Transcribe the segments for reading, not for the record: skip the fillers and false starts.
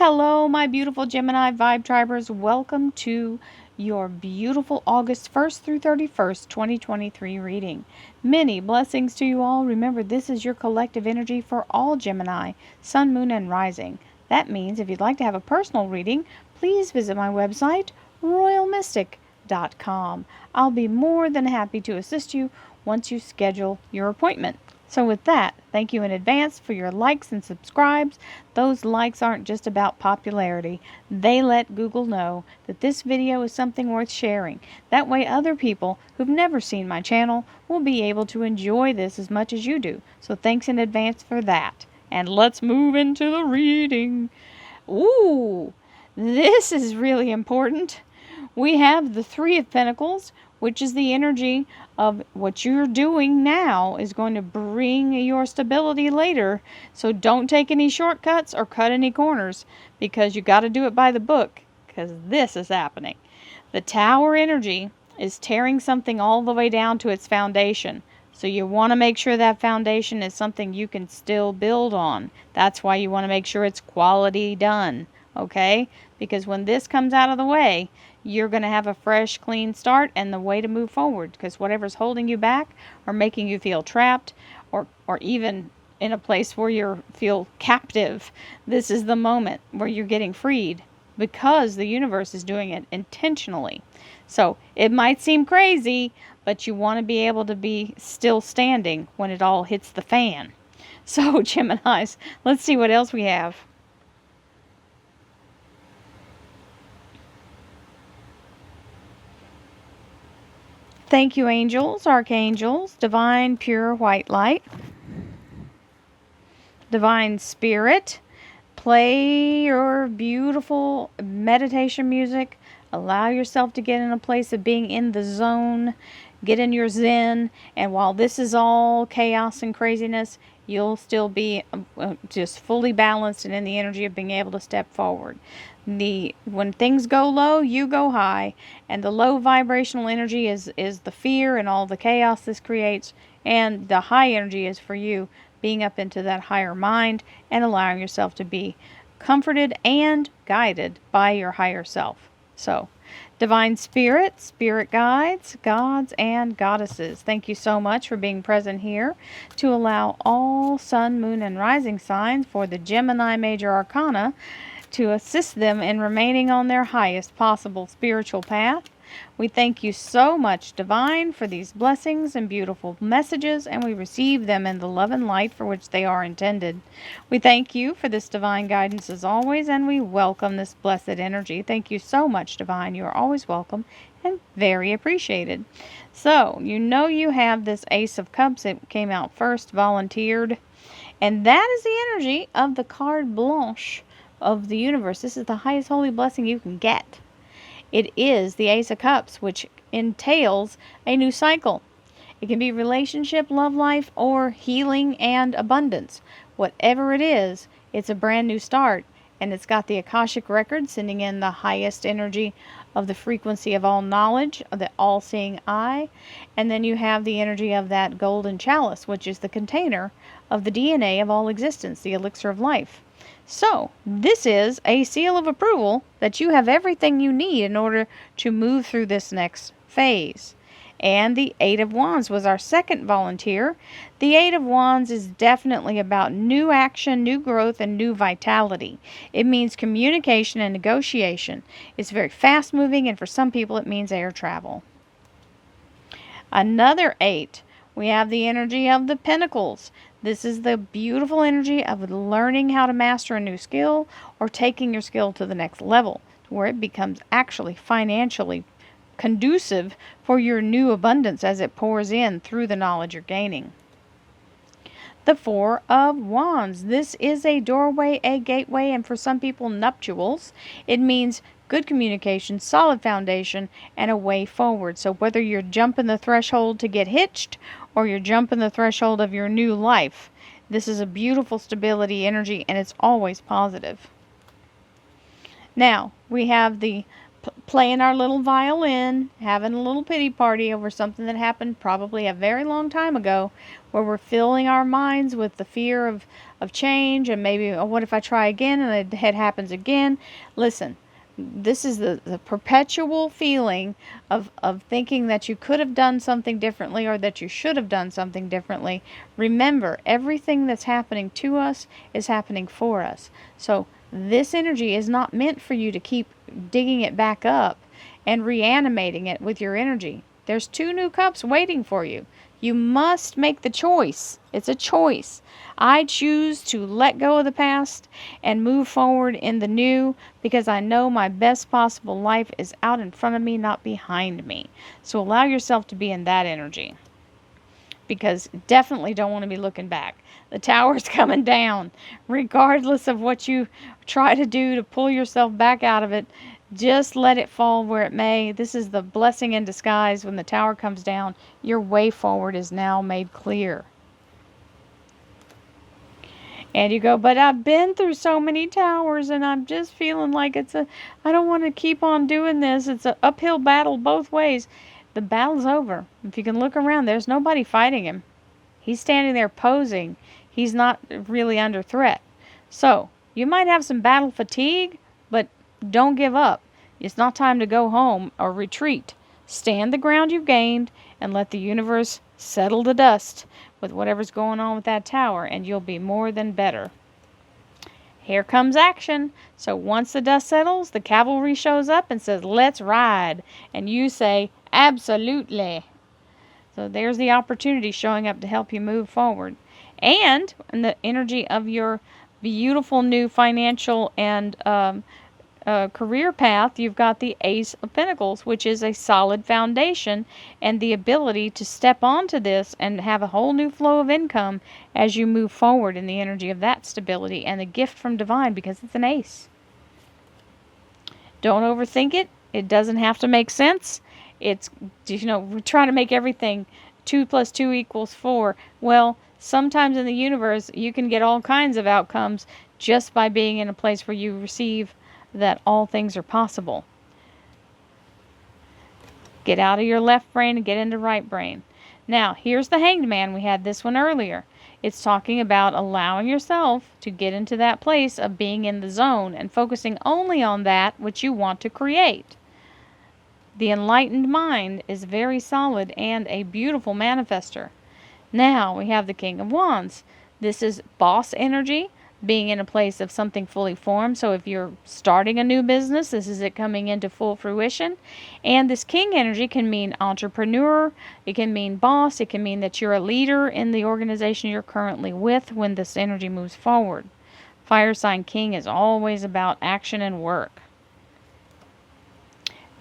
Hello, my beautiful Gemini Vibe Tribers. Welcome to your beautiful August 1st through 31st, 2023 reading. Many blessings to you all. Remember, this is your collective energy for all Gemini, Sun, Moon, and Rising. That means if you'd like to have a personal reading, please visit my website, royalmystic.com. I'll be more than happy to assist you once you schedule your appointment. So with that, thank you in advance for your likes and subscribes. Those likes aren't just about popularity. They let Google know that this video is something worth sharing. That way other people who've never seen my channel will be able to enjoy this as much as you do. So thanks in advance for that. And let's move into the reading. Ooh, this is really important. We have the Three of Pentacles, which is the energy of what you're doing now is going to bring your stability later. So don't take any shortcuts or cut any corners, because you got to do it by the book, because this is happening. The Tower energy is tearing something all the way down to its foundation. So you want to make sure that foundation is something you can still build on. That's why you want to make sure it's quality done. Okay? Because when this comes out of the way, you're going to have a fresh, clean start and the way to move forward. Because whatever's holding you back or making you feel trapped or even in a place where you feel captive, this is the moment where you're getting freed, because the universe is doing it intentionally. So it might seem crazy, but you want to be able to be still standing when it all hits the fan. So Geminis, let's see what else we have. Thank you, angels, archangels, divine, pure, white light, divine spirit. Play your beautiful meditation music. Allow yourself to get in a place of being in the zone. Get in your zen. And while this is all chaos and craziness, you'll still be just fully balanced and in the energy of being able to step forward. When things go low, you go high. And the low vibrational energy is the fear and all the chaos this creates. And the high energy is for you being up into that higher mind and allowing yourself to be comforted and guided by your higher self. So, divine spirit, spirit guides, gods, and goddesses, thank you so much for being present here to allow all sun, moon, and rising signs for the Gemini major arcana to assist them in remaining on their highest possible spiritual path. We thank you so much, Divine, for these blessings and beautiful messages, and we receive them in the love and light for which they are intended. We thank you for this divine guidance as always, and we welcome this blessed energy. Thank you so much, Divine. You are always welcome and very appreciated. So, you know you have this Ace of Cups. It came out first, volunteered, and that is the energy of the carte blanche of the universe. This is the highest holy blessing you can get. It is the Ace of Cups, which entails a new cycle. It can be relationship, love life, or healing and abundance. Whatever it is, it's a brand new start. And it's got the Akashic record sending in the highest energy of the frequency of all knowledge, of the all-seeing eye. And then you have the energy of that golden chalice, which is the container of the DNA of all existence, the elixir of life. So, this is a seal of approval that you have everything you need in order to move through this next phase. And the Eight of Wands was our second volunteer. The Eight of Wands is definitely about new action, new growth, and new vitality. It means communication and negotiation. It's very fast moving, and for some people it means air travel. Another 8. We have the energy of the Pentacles. This is the beautiful energy of learning how to master a new skill or taking your skill to the next level, where it becomes actually financially conducive for your new abundance as it pours in through the knowledge you're gaining. The Four of Wands. This is a doorway, a gateway, and for some people, nuptials. It means good communication, solid foundation, and a way forward. So whether you're jumping the threshold to get hitched or you're jumping the threshold of your new life, this is a beautiful stability energy, and it's always positive. Now, we have the playing our little violin, having a little pity party over something that happened probably a very long time ago, where we're filling our minds with the fear of of change, and maybe, oh, what if I try again and it happens again? Listen, this is the perpetual feeling of thinking that you could have done something differently or that you should have done something differently. Remember, everything that's happening to us is happening for us. So this energy is not meant for you to keep digging it back up and reanimating it with your energy. There's 2 new cups waiting for you. You must make the choice. It's a choice. I choose to let go of the past and move forward in the new, because I know my best possible life is out in front of me, not behind me. So allow yourself to be in that energy, because definitely don't want to be looking back. The tower's coming down. Regardless of what you try to do to pull yourself back out of it, just let it fall where it may. This is the blessing in disguise. When the tower comes down, your way forward is now made clear. And you go, but I've been through so many towers and I'm just feeling like I don't want to keep on doing this. It's an uphill battle both ways. The battle's over. If you can look around, there's nobody fighting him. He's standing there posing. He's not really under threat. So, you might have some battle fatigue, but don't give up. It's not time to go home or retreat. Stand the ground you've gained and let the universe settle the dust with whatever's going on with that tower, and you'll be more than better. Here comes action. So once the dust settles, the cavalry shows up and says, let's ride. And you say, absolutely. So there's the opportunity showing up to help you move forward. And in the energy of your beautiful new financial and career path, you've got the Ace of Pentacles, which is a solid foundation and the ability to step onto this and have a whole new flow of income as you move forward in the energy of that stability and the gift from divine, because it's an ace. Don't overthink it. It doesn't have to make sense. It's, we're trying to make everything 2 + 2 = 4. Well, sometimes in the universe, you can get all kinds of outcomes just by being in a place where you receive that all things are possible. Get out of your left brain and get into right brain. Now, here's the Hanged Man. We had this one earlier. It's talking about allowing yourself to get into that place of being in the zone and focusing only on that which you want to create. The enlightened mind is very solid and a beautiful manifester. Now, we have the King of Wands. This is boss energy, being in a place of something fully formed. So if you're starting a new business, this is it coming into full fruition. And this King energy can mean entrepreneur, it can mean boss, it can mean that you're a leader in the organization you're currently with when this energy moves forward. Fire sign King is always about action and work.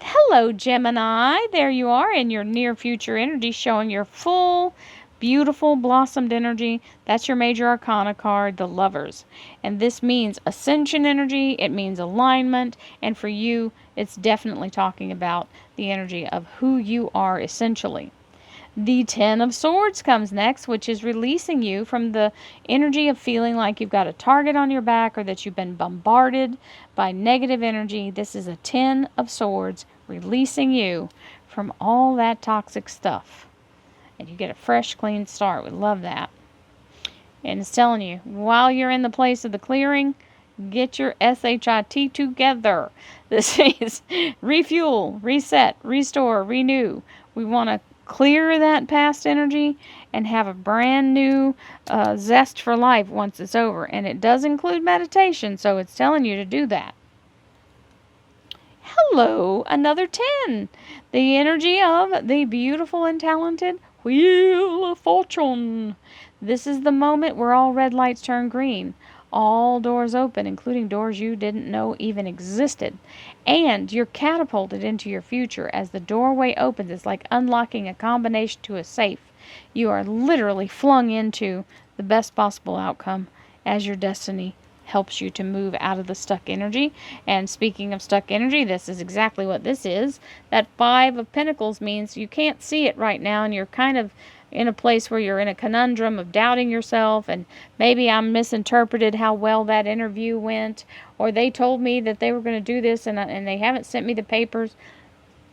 Hello, Gemini. There you are in your near future energy, showing your full beautiful blossomed energy. That's your major arcana card, the Lovers. And this means ascension energy, it means alignment, and for you, it's definitely talking about the energy of who you are essentially. The Ten of Swords comes next, which is releasing you from the energy of feeling like you've got a target on your back or that you've been bombarded by negative energy. This is a Ten of Swords releasing you from all that toxic stuff. And you get a fresh, clean start. We love that. And it's telling you, while you're in the place of the clearing, get your SHIT together. This is refuel, reset, restore, renew. We want to clear that past energy and have a brand new zest for life once it's over. And it does include meditation, so it's telling you to do that. Hello, another 10. The energy of the beautiful and talented Wheel of Fortune. This is the moment where all red lights turn green. All doors open, including doors you didn't know even existed. And you're catapulted into your future as the doorway opens. It's like unlocking a combination to a safe. You are literally flung into the best possible outcome as your destiny helps you to move out of the stuck energy. And speaking of stuck energy, this is exactly what this is. That 5 of Pentacles means you can't see it right now, and you're kind of in a place where you're in a conundrum of doubting yourself, and maybe I misinterpreted how well that interview went, or they told me that they were going to do this and they haven't sent me the papers.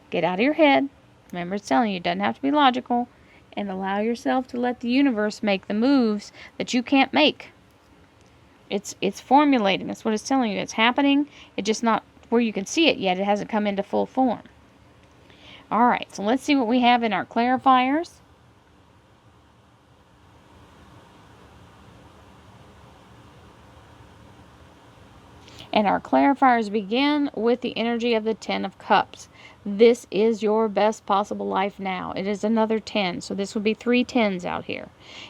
Get out of your head. Remember, it's telling you it doesn't have to be logical, and allow yourself to let the universe make the moves that you can't make. It's formulating. That's what it's telling you. It's happening. It's just not where you can see it yet. It hasn't come into full form. All right, so let's see what we have in our clarifiers. And our clarifiers begin with the energy of the 10 of Cups. This is your best possible life now. It is another 10, so this would be 3 10s out here.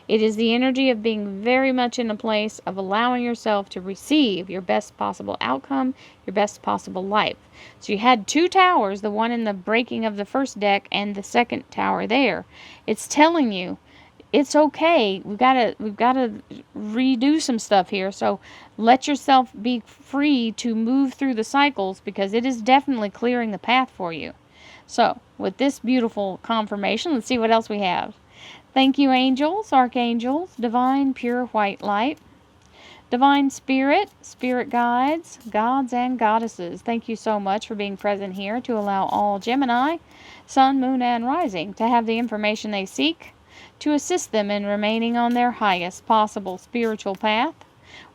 It is the energy of being very much in a place of allowing yourself to receive your best possible outcome, your best possible life. So you had 2 towers, the one in the breaking of the first deck and the second tower there. It's telling you it's okay. We've got to redo some stuff here. So let yourself be free to move through the cycles, because it is definitely clearing the path for you. So with this beautiful confirmation, let's see what else we have. Thank you, angels, archangels, divine pure white light, divine spirit, spirit guides, gods and goddesses. Thank you so much for being present here to allow all Gemini, sun, moon, and rising to have the information they seek to assist them in remaining on their highest possible spiritual path.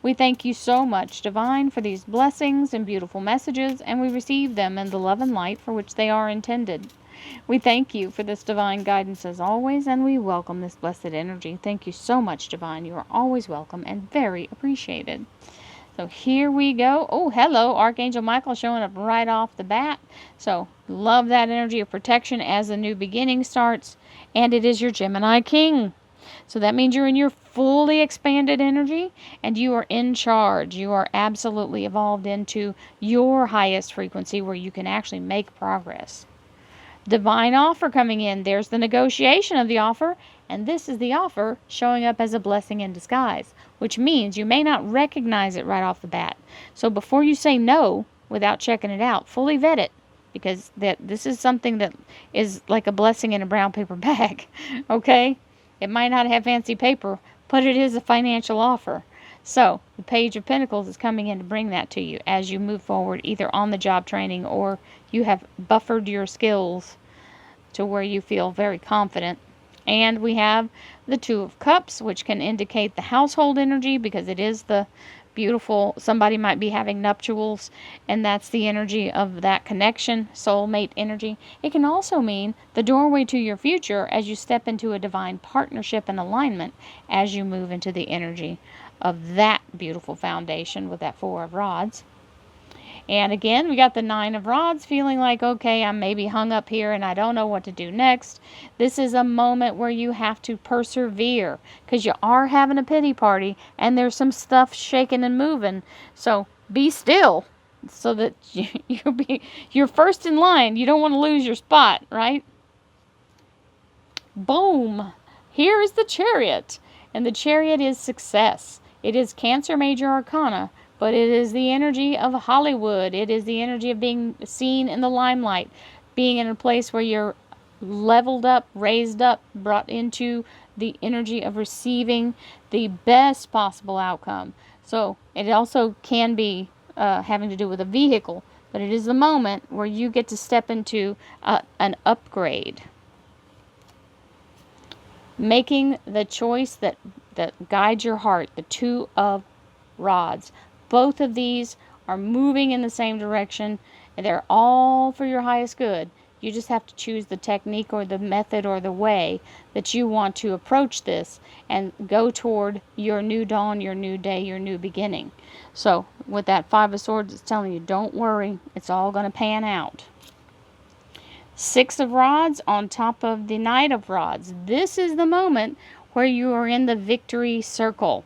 We thank you so much, Divine, for these blessings and beautiful messages, and we receive them in the love and light for which they are intended. We thank you for this divine guidance as always, and we welcome this blessed energy. Thank you so much, Divine. You are always welcome and very appreciated. So here we go. Oh, hello, Archangel Michael showing up right off the bat. So love that energy of protection as the new beginning starts. And it is your Gemini King. So that means you're in your fully expanded energy and you are in charge. You are absolutely evolved into your highest frequency where you can actually make progress. Divine offer coming in. There's the negotiation of the offer. And this is the offer showing up as a blessing in disguise, which means you may not recognize it right off the bat. So before you say no without checking it out, fully vet it, because this is something that is like a blessing in a brown paper bag, okay? It might not have fancy paper, but it is a financial offer. So the Page of Pentacles is coming in to bring that to you as you move forward, either on the job training or you have buffered your skills to where you feel very confident. And we have the Two of Cups, which can indicate the household energy, because it is the beautiful, somebody might be having nuptials, and that's the energy of that connection, soulmate energy. It can also mean the doorway to your future as you step into a divine partnership and alignment as you move into the energy of that beautiful foundation with that Four of Rods. And again, we got the Nine of Rods, feeling like, okay, I'm maybe hung up here and I don't know what to do next. This is a moment where you have to persevere, because you are having a pity party and there's some stuff shaking and moving. So be still so that you're first in line. You don't want to lose your spot, right? Boom! Here is the Chariot. And the Chariot is success. It is Cancer Major Arcana. But it is the energy of Hollywood. It is the energy of being seen in the limelight, being in a place where you're leveled up, raised up, brought into the energy of receiving the best possible outcome. So it also can be having to do with a vehicle, but it is the moment where you get to step into an upgrade. Making the choice that guides your heart, the Two of Rods. Both of these are moving in the same direction, and they're all for your highest good. You just have to choose the technique or the method or the way that you want to approach this and go toward your new dawn, your new day, your new beginning. So with that Five of Swords, it's telling you, don't worry, it's all going to pan out. Six of Rods on top of the Knight of Rods. This is the moment where you are in the victory circle.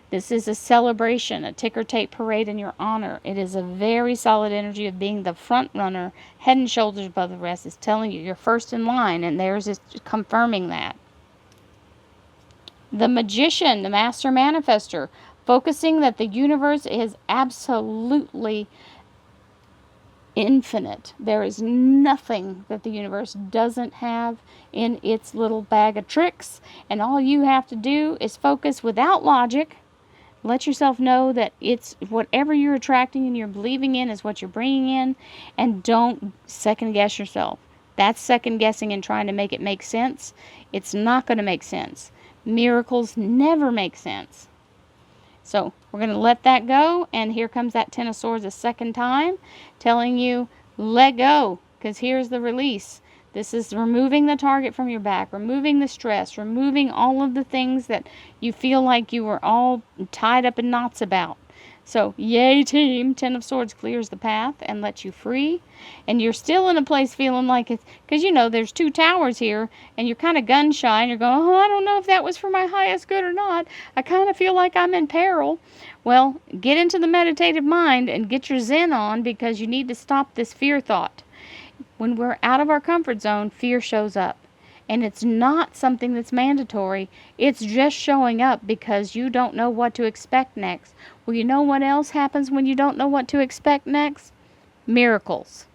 This is a celebration, a ticker tape parade in your honor. It is a very solid energy of being the front runner, head and shoulders above the rest. It's telling you you're first in line, and theirs is confirming that. The Magician, the Master Manifester, focusing that the universe is absolutely infinite. There is nothing that the universe doesn't have in its little bag of tricks, and all you have to do is focus without logic. Let yourself know that it's whatever you're attracting and you're believing in is what you're bringing in, and don't second guess yourself. That's second guessing and trying to make it make sense. It's not going to make sense. Miracles never make sense. So We're going to let that go. And here comes that Ten of Swords a second time, telling you, let go, because here's the release. This is removing the target from your back, removing the stress, removing all of the things that you feel like you were all tied up in knots about. So, yay team, Ten of Swords clears the path and lets you free. And you're still in a place feeling like it's, because you know there's 2 towers here, and you're kind of gun shy, and you're going, oh, I don't know if that was for my highest good or not. I kind of feel like I'm in peril. Well, get into the meditative mind and get your Zen on, because you need to stop this fear thought. When we're out of our comfort zone, fear shows up. And it's not something that's mandatory. It's just showing up because you don't know what to expect next. Well, you know what else happens when you don't know what to expect next? Miracles.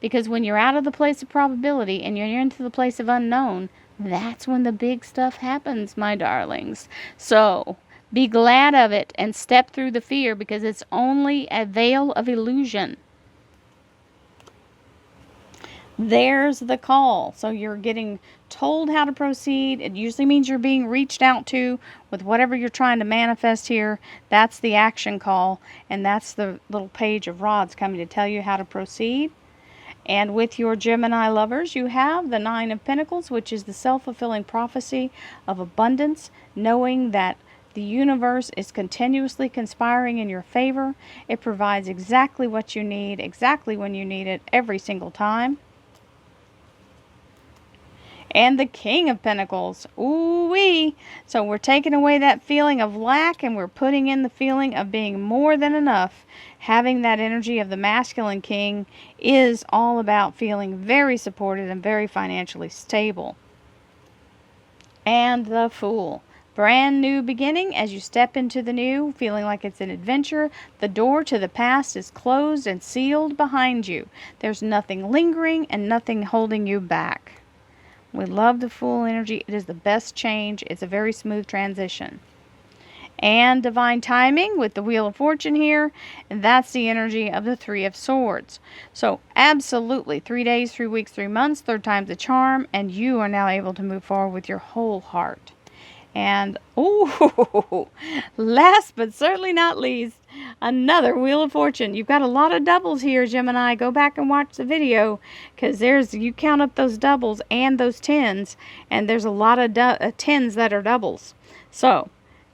Because when you're out of the place of probability and you're into the place of unknown, that's when the big stuff happens, my darlings. So, be glad of it and step through the fear, because it's only a veil of illusion. There's the call. So you're getting told how to proceed. It usually means you're being reached out to with whatever you're trying to manifest here. That's the action call, and that's the little page of rods coming to tell you how to proceed. And with your Gemini lovers, you have the Nine of Pentacles, which is the self-fulfilling prophecy of abundance, knowing that the universe is continuously conspiring in your favor. It provides exactly what you need, exactly when you need it, every single time. And the King of Pentacles. Ooh-wee. So we're taking away that feeling of lack, and we're putting in the feeling of being more than enough. Having that energy of the masculine king is all about feeling very supported and very financially stable. And the Fool. Brand new beginning as you step into the new, feeling like it's an adventure. The door to the past is closed and sealed behind you. There's nothing lingering and nothing holding you back. We love the Fool energy. It is the best change. It's a very smooth transition. And divine timing with the Wheel of Fortune here. And that's the energy of the Three of Swords. So absolutely 3 days, 3 weeks, 3 months, third time's the charm. And you are now able to move forward with your whole heart. And, ooh, last but certainly not least, another Wheel of Fortune. You've got a lot of doubles here, Gemini. Go back and watch the video, because you count up those doubles and those tens, and there's a lot of tens that are doubles. So,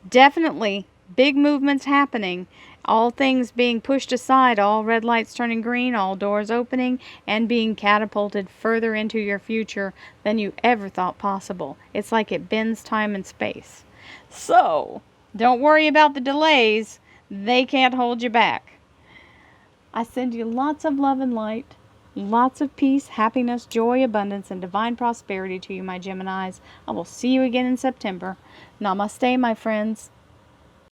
definitely big movements happening. All things being pushed aside, all red lights turning green, all doors opening, and being catapulted further into your future than you ever thought possible. It's like it bends time and space. So, don't worry about the delays. They can't hold you back. I send you lots of love and light, lots of peace, happiness, joy, abundance, and divine prosperity to you, my Geminis. I will see you again in September. Namaste, my friends.